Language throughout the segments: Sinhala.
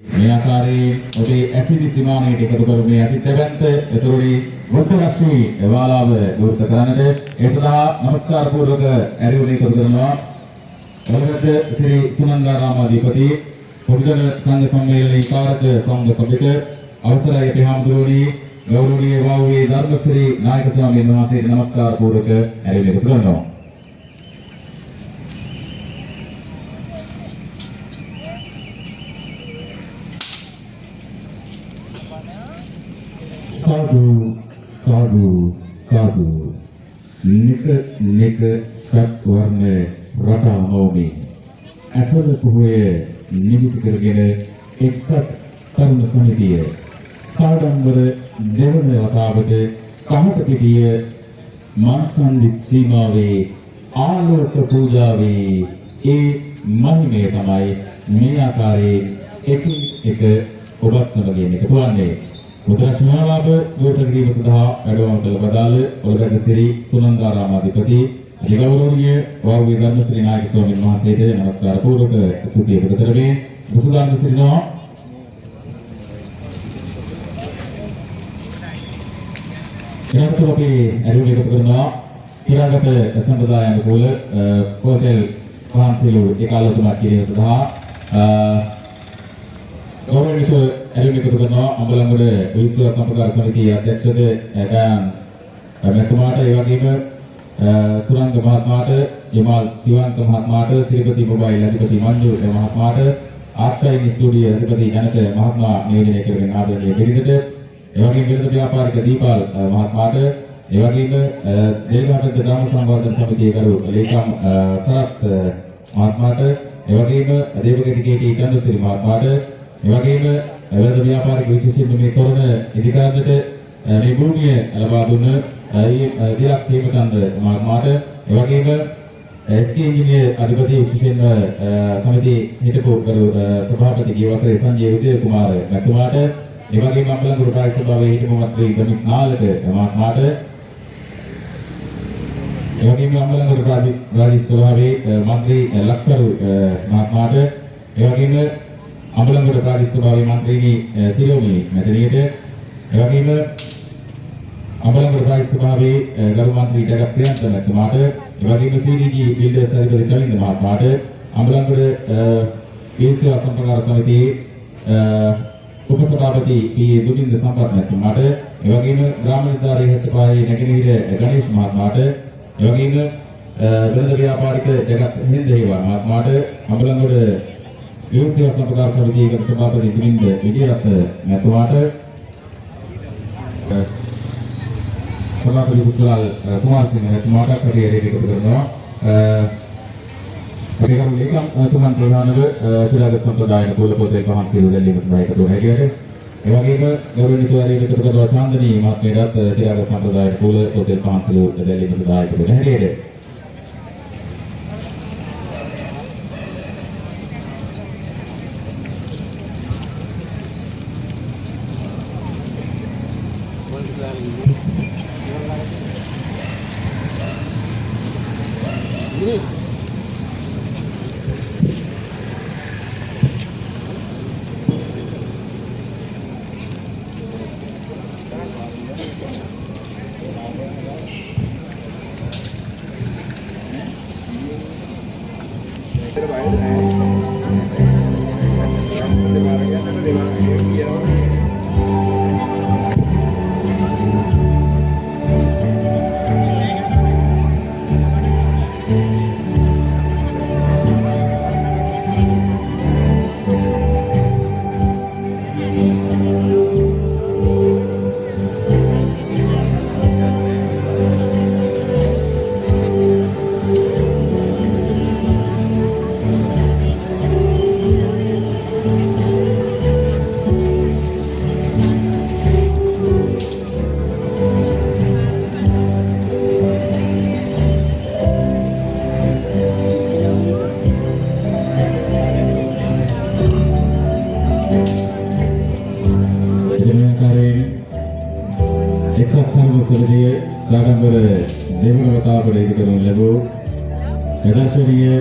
මේ ආකාරයේ ඔබේ ඇසිඩි සීමානයට එකතු කරන්නේ අති තැවැන්ත එතරොඩි වෘත්තරශ්‍රී වාලාව විවෘත කරන්නට ඒ සඳහා নমස්කාර පූර්වක ඇරියුම එකතු කරනවා වලගත් ශ්‍රී සුනන්දාරාමාධිපති පොඩිගල සංඝ සම්මේලනයේ කාරක සංඝ සභික අවසරයි අපේ හාමුදුරුවනි ගෞරවනීය වාව්වේ ධර්මශ්‍රී නායක ස්වාමීන් වහන්සේට নমස්කාර පූර්වක ඇරියුම එකතු කරනවා साधु साधु साधु निक निक सत्वर्ण रटा नौमी असल पुहुए निमित्त करගෙන එක්සත් තරුණ සමිතිය සාඩම්බර දෙවන වතාවට කහටපිටිය මන්සන්දි සීමාවේ ආලෝක පූජාවේ ඒ මහිමය තමයි මේ ආකාරයේ එක ඔබත් සමගින් එකතු වන්නේ මුද්‍රාශනාලාභ ගෝඨ කිරීම සඳහා වැඩම කළ බදාළ ඔලගත් ශ්‍රී සුනන්දාරාමාධිපති ගෞරවනීය වාව්වේ ධර්මශ්‍රී නායක ස්වාමීන් වහන්සේට নমස්කාර පූර්වක ස්තුතිය ප්‍රකටනේ මුසුදාන සිරිනවා එනකොට අපි ඇරුම් එකතු කරනවා පිරාගත සම්ප්‍රදාය අනුකූල හෝටල් වහන්සේලු ඒකාලතුමක් කිරීම සඳහා ගෞරවනීය ඇරුම් එකතු කරනවා අඹලන්ගොඩ විශ්ව සම්පකාර සමිතියේ අධ්‍යක්ෂක ගායන් මෙතුමාට ඒ වගේම සුරංග මහත්මයාට යමාල් තිවංක මහත්මයාට සිරිපති මොබයිල් අධිපති මංජු මහත්මයාට ආර්ට්‍රයින් ස්ටුඩියෝ අධිපති ජනක මහත්මයා නියෝජනය කරගෙන ආදරණීය පිරිසට ඒ වගේම විරුද්ධ ව්‍යාපාරික දීපාල් මහත්මයාට ඒ වගේම දේවඝාට ග්‍රාම සංවර්ධන සමිතියේ කරු ලේකම් සරත් මහත්මයාට ඒ වගේම දේවගති කේටි චන්ද්‍රසිරි මහත්මයාට ඒ වගේම විරුද්ධ ව්‍යාපාරික විශේෂයෙන් මේ තොරණ ඉදිකාරකට මේ භූමිය ලබා දුන්න දිලක් හේමචන්ද්‍ර මහත්මයාට ඒ වගේම එස්.කේ. ඉංජිනේර අධිපති විශේෂයෙන්ම සමිතියේ හිටපු කරු සභාපති ගියවසරේ සංජය විජය කුමාර මහත්මයාට ඒ වගේම අම්බලන්ගොඩ ප්‍රාදේශ සභාවේ හිටපු මන්ත්‍රී ගමිත් නාලක මහත්මයාට ඒ වගේම අම්බලන්ගොඩ ප්‍රාදේශ සභාවේ මන්ත්‍රී ලක්සරු මහත්මයාට ඒ වගේම අම්බලන්ගොඩ ප්‍රාදේශ සභාවේ මන්ත්‍රී සිරෝමි මැදිරියට ඒ වගේම අම්බලන්ගොඩ ප්‍රාදේශ සභාවේ ගරු මන්ත්‍රී ජගත් ප්‍රියන්ත මහත්මයාට ඒ වගේම සීඩීජී බිල්ඩර්ස් අධිපති කලින්ද මහත්මයාට අම්බලන්ගොඩ විශ්ව සම්පකාර සමිතියේ උපසභාපති පී දුමින්ද සම්පත් මහත්මයාට ඒ වගේම ග්‍රාම නිලධාරී හෙට්ටපායේ නැගෙනහිර ගණේෂ් මහත්මයාට ඒ වගේම විරුද්ධ ව්‍යාපාරික ජගත් හින්දේවා මහත්මයාට අම්බලන්ගොඩ විශ්ව සම්පකාර සමිතියේ උපසභාපති දුමින්ද විජයරත්න මහත්මයාට සභාපති කුසලාල් කුමාරසිංහ මහත්මයාට කටයුතු එකතු කරනවා අපේකරු ලේකම් තුමන් ප්‍රධානව චිරාග සම්ප්‍රදායන කුල පොතේ පහන්සියලු දෙල්ලීම සඳහා එකතු වන හැටියට ඒ වගේම ගෞරවනීය තුවාරිය එකතු කරනවා චාන්දනී මහත්මියටත් චිරාග සම්ප්‍රදායන කුල පොතේ පහන්සියලු දෙල්ලීම සඳහා එකතු වන හැටියට සාගම්බර දෙවන වතාවට ඉදිකරනු ලැබූ ප්‍රදර්ශනීය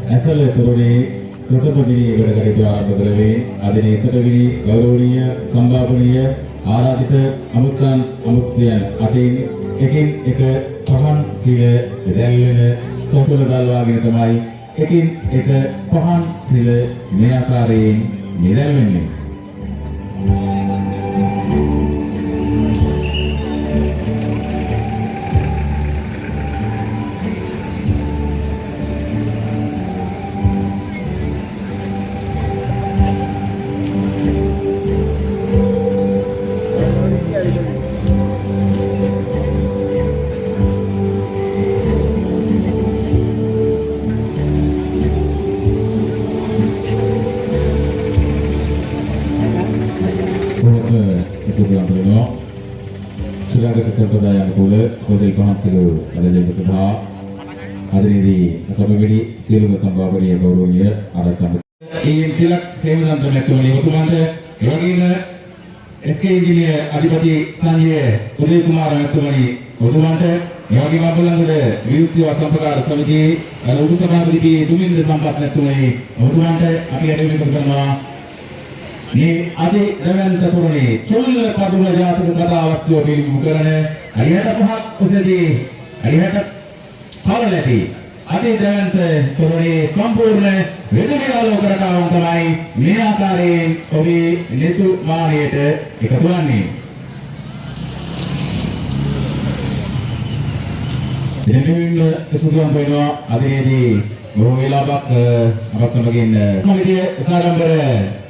ඇසළ තොරණේ ප්‍රථමගිරි වැඩකටයුතු ආරම්භ කළේ අදිනේ සටවිලි ගෞරවනීය සම්භාවනීය ආරාධිත අමුත්තන් අමුත්‍යයන් අතින් එකින් එක පහන් සිල දැල්වෙන සොටුල දල්වාගෙන තමයි එකින් එක පහන් සිල මේ ආකාරයෙන් නිදැල්වෙන්නේ. Sudah keserta yang pula hotel pahan silu ada jadi sudah ada di sababidi silu bersama beri gaurunya ada tamu. Ini tilak teman teman tu ni waktu mana lagi SK Engineer Adipati Sanjay Uday Kumar waktu ni waktu mana lagi mampulan tu Visi Sampakar Samiti ada urusan beri di Dumin Sampak waktu ni waktu mana api ada yang terkenal. Ni adi dengan terturuni cul padula jatuh kata awasyo pilih bukan ada pahak usedi ada hal lagi adi dengan terturuni sempurna itu dia lo kerana orang tamai menyakarin obi netu mana itu ikatuan ni jadi ini kesuduan punya adi di berwilabak apa semakin kemudian sekarang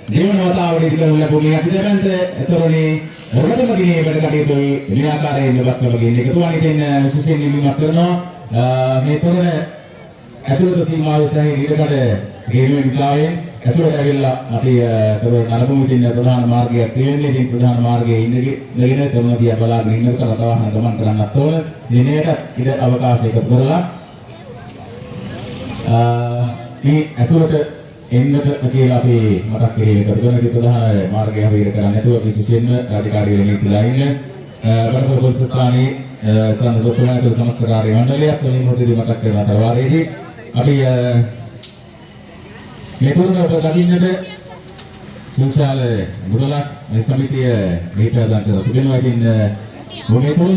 Dewan wataawadi dikala bumi akidante etoroni orang begini berkali itu ini akarin bahasa begini ketua ini dan susun ini materno metode itu tu si mau saya ini dekade gini dikawin itu ada bila tapi terus anak mungkin perdahan marga ini di perdahan marga ini begini terus dia bala ini kalau tahu teman kerana tol ini tidak awak ikut berlah ini itu ada Ingat kira api mata kiri kerana kita dah marga hari kerana itu api susun radikal ini lainnya pada proses ini sana dokumen itu sama sekali mana lihat ini mesti di mata kiri terwar ini api metode berkali ini sosial budaya samiti kita dan kita tujuan lagi metode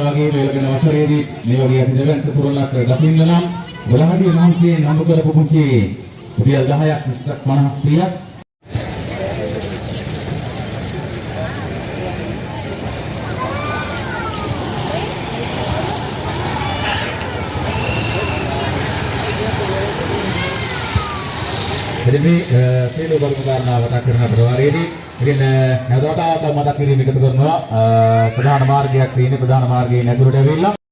lagi lagi masuk ini lagi kita dan keturunan lagi dalam berlari langsung nampak ada kunci Biar dahaya mana siap. Jadi ini baru karena mata kiri berwari ini. Jadi yang tahu mata kiri ini ketujuan Perdana Marga ini Perdana Marga ini guru Dewi